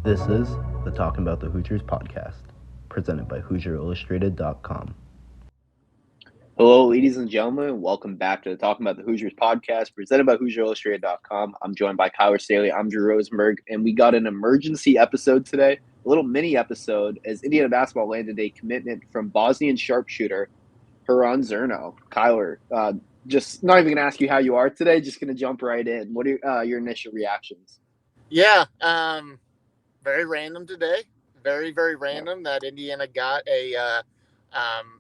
This is the Talkin Bout The Hoosiers podcast, presented by HoosierIllustrated.com. Hello, ladies and gentlemen. Welcome back to the Talking About the Hoosiers podcast, presented by HoosierIllustrated.com. I'm joined by Kyler Staley. I'm Drew Rosenberg, and we got an emergency episode today, a little mini episode, as Indiana basketball landed a commitment from Bosnian sharpshooter Harun Zrno. Kyler, just not even going to ask you how you are today, just going to jump right in. What are your initial reactions? Yeah, very random today. Very, very random that Indiana got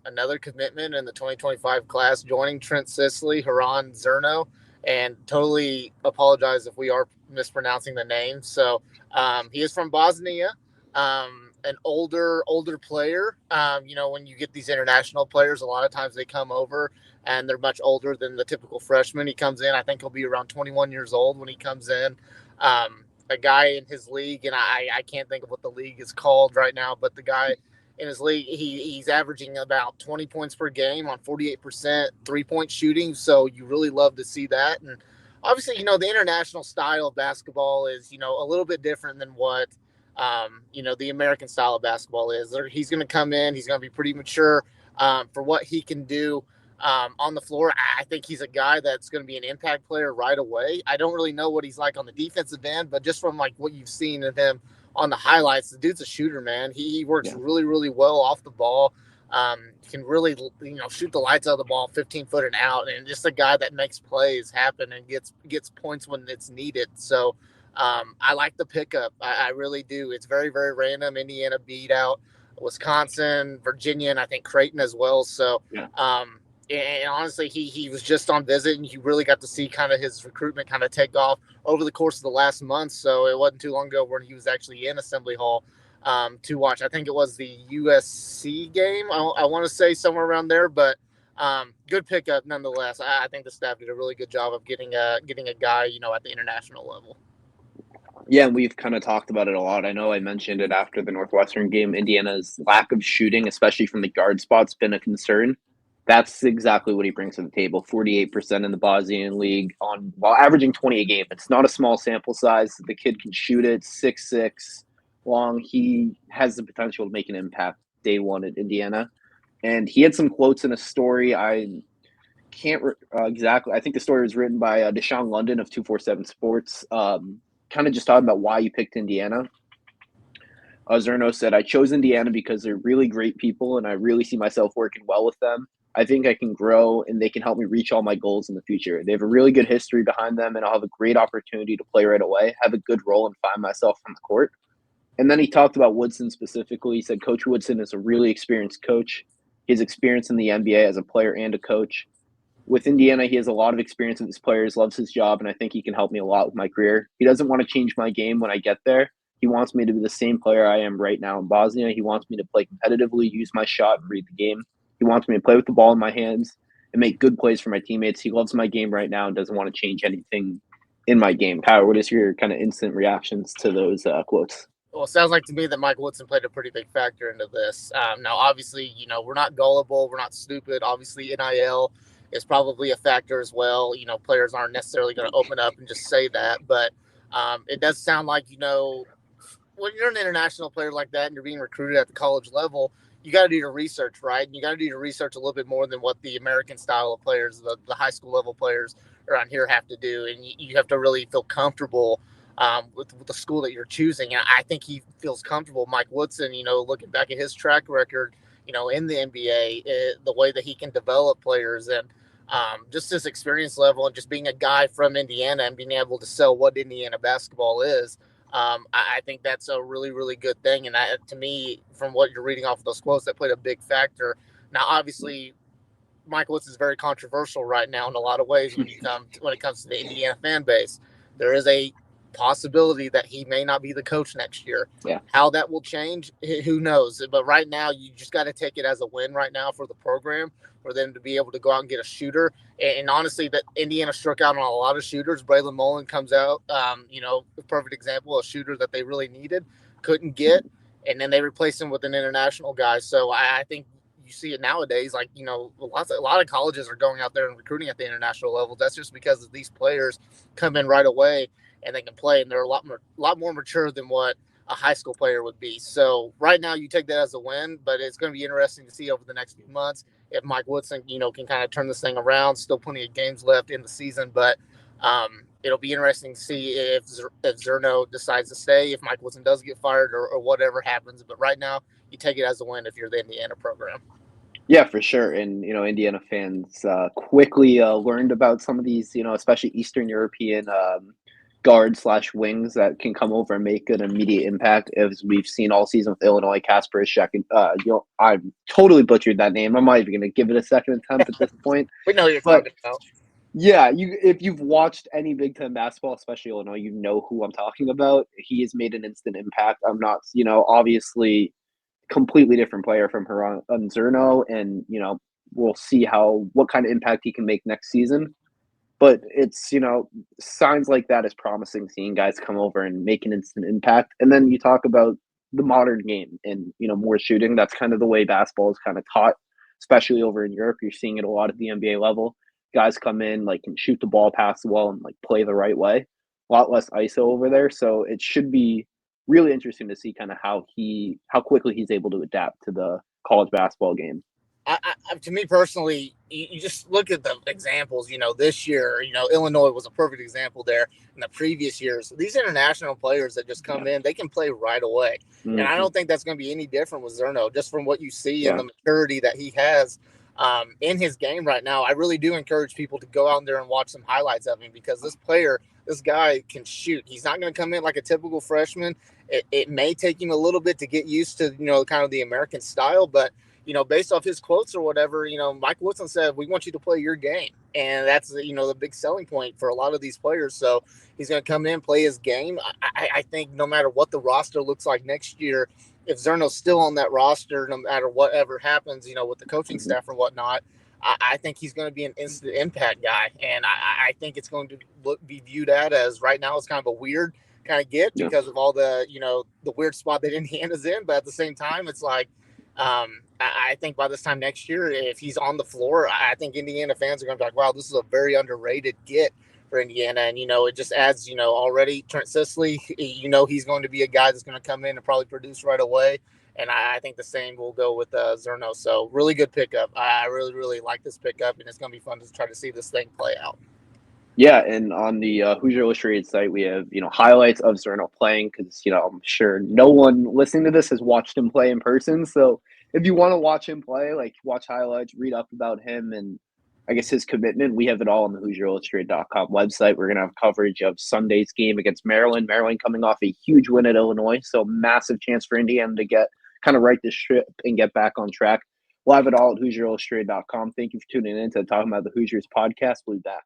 another commitment in the 2025 class, joining Trent Sisley, Harun Zrno, and totally apologize if we are mispronouncing the name. So he is from Bosnia, an older player. When you get these international players, a lot of times they come over and they're much older than the typical freshman. He comes in, I think he'll be around 21 years old when he comes in. A guy in his league, and I can't think of what the league is called right now, but the guy in his league, he's averaging about 20 points per game on 48% three-point shooting. So you really love to see that. And obviously, the international style of basketball is, a little bit different than what, the American style of basketball is. He's going to come in. He's going to be pretty mature for what he can do on the floor. I think he's a guy that's going to be an impact player right away. I don't really know what he's like on the defensive end, but just from like what you've seen of him on the highlights, the dude's a shooter, man. He works really, really well off the ball. Can really, shoot the lights out of the ball 15 foot and out, and just a guy that makes plays happen and gets points when it's needed. So I like the pickup. I really do. It's very, very random. Indiana beat out Wisconsin, Virginia, and I think Creighton as well. So, and honestly, he was just on visit, and you really got to see kind of his recruitment kind of take off over the course of the last month. So it wasn't too long ago when he was actually in Assembly Hall to watch. I think it was the USC game. I want to say somewhere around there, but good pickup nonetheless. I think the staff did a really good job of getting a guy, at the international level. Yeah, and we've kind of talked about it a lot. I know I mentioned it after the Northwestern game. Indiana's lack of shooting, especially from the guard spot's been a concern. That's exactly what he brings to the table. 48% in the Bosnian league while averaging 20 a game. It's not a small sample size. The kid can shoot it, 6'6", long. He has the potential to make an impact day one at Indiana. And he had some quotes in a story. I can't exactly. I think the story was written by Deshaun London of 247 Sports, kind of just talking about why he picked Indiana. Zerno said, "I chose Indiana because they're really great people, and I really see myself working well with them. I think I can grow, and they can help me reach all my goals in the future. They have a really good history behind them, and I'll have a great opportunity to play right away, have a good role, and find myself on the court." And then he talked about Woodson specifically. He said, "Coach Woodson is a really experienced coach. He has experience in the NBA as a player and a coach. With Indiana, he has a lot of experience with his players, loves his job, and I think he can help me a lot with my career. He doesn't want to change my game when I get there. He wants me to be the same player I am right now in Bosnia. He wants me to play competitively, use my shot, and read the game. He wants me to play with the ball in my hands and make good plays for my teammates. He loves my game right now and doesn't want to change anything in my game." Kyle, what is your kind of instant reactions to those quotes? Well, it sounds like to me that Mike Woodson played a pretty big factor into this. Now, obviously, we're not gullible. We're not stupid. Obviously, NIL is probably a factor as well. Players aren't necessarily going to open up and just say that. But it does sound like, when you're an international player like that and you're being recruited at the college level, you got to do your research, right? And you got to do your research a little bit more than what the American style of players, the high school level players around here have to do. And you have to really feel comfortable with the school that you're choosing. And I think he feels comfortable. Mike Woodson, looking back at his track record, in the NBA, the way that he can develop players and just his experience level and just being a guy from Indiana and being able to sell what Indiana basketball is. I think that's a really, really good thing. And to me, from what you're reading off of those quotes, that played a big factor. Now, obviously, Mike Woodson is very controversial right now in a lot of ways when it comes to the Indiana fan base. There is a possibility that he may not be the coach next year. Yeah. How that will change, who knows? But right now, you just got to take it as a win right now for the program, for them to be able to go out and get a shooter. And honestly, that Indiana struck out on a lot of shooters. Braylon Mullen comes out, a perfect example, a shooter that they really needed, couldn't get, and then they replaced him with an international guy. So I think you see it nowadays, like, a lot of colleges are going out there and recruiting at the international level. That's just because of these players come in right away and they can play, and they're a lot more mature than what a high school player would be. So right now you take that as a win, but it's going to be interesting to see over the next few months if Mike Woodson, can kind of turn this thing around. Still plenty of games left in the season, but it'll be interesting to see if Zerno decides to stay, if Mike Woodson does get fired, or whatever happens. But right now you take it as a win if you're the Indiana program. Yeah, for sure. And, Indiana fans quickly learned about some of these, especially Eastern European guard/wings that can come over and make an immediate impact, as we've seen all season with Illinois. Casper Ishak. I totally butchered that name. I'm not even going to give it a second attempt at this point. We know who you're But talking about. yeah, if you've watched any Big Ten basketball, especially Illinois, you know who I'm talking about. He has made an instant impact. I'm not, obviously completely different player from Harun Zrno, and we'll see what kind of impact he can make next season. But it's signs like that is promising, seeing guys come over and make an instant impact. And then you talk about the modern game and more shooting. That's kind of the way basketball is kind of taught, especially over in Europe. You're seeing it a lot at the NBA level. Guys come in, can shoot the ball, pass the ball, and play the right way. A lot less ISO over there, so it should be really interesting to see kind of how quickly he's able to adapt to the college basketball game. To me personally, you just look at the examples. This year, Illinois was a perfect example there. In the previous years, these international players that just come in, they can play right away. Mm-hmm. And I don't think that's going to be any different with Zerno, just from what you see and the maturity that he has in his game right now. I really do encourage people to go out there and watch some highlights of him, because this guy can shoot. He's not going to come in like a typical freshman. It may take him a little bit to get used to, kind of the American style, but based off his quotes or whatever, Mike Woodson said, we want you to play your game. And that's, the big selling point for a lot of these players. So he's going to come in, play his game. I think no matter what the roster looks like next year, if Zerno's still on that roster, no matter whatever happens, with the coaching staff or whatnot, I think he's going to be an instant impact guy. And I think it's going to be viewed as right now it's kind of a weird kind of get because of all the, the weird spot that Indiana's in. But at the same time, it's like, I think by this time next year, if he's on the floor, I think Indiana fans are going to be like, wow, this is a very underrated get for Indiana. And, it just adds, already Trent Sisley, he's going to be a guy that's going to come in and probably produce right away. And I think the same will go with Zerno. So really good pickup. I really, really like this pickup, and it's going to be fun to try to see this thing play out. Yeah, and on the Hoosier Illustrated site, we have, highlights of Zerno playing, because, I'm sure no one listening to this has watched him play in person. So if you want to watch him play, watch highlights, read up about him, and I guess his commitment, we have it all on the HoosierIllustrated.com website. We're going to have coverage of Sunday's game against Maryland. Maryland coming off a huge win at Illinois, so massive chance for Indiana to kind of right this ship and get back on track. We'll have it all at HoosierIllustrated.com. Thank you for tuning in to Talking About the Hoosiers podcast. We'll be back.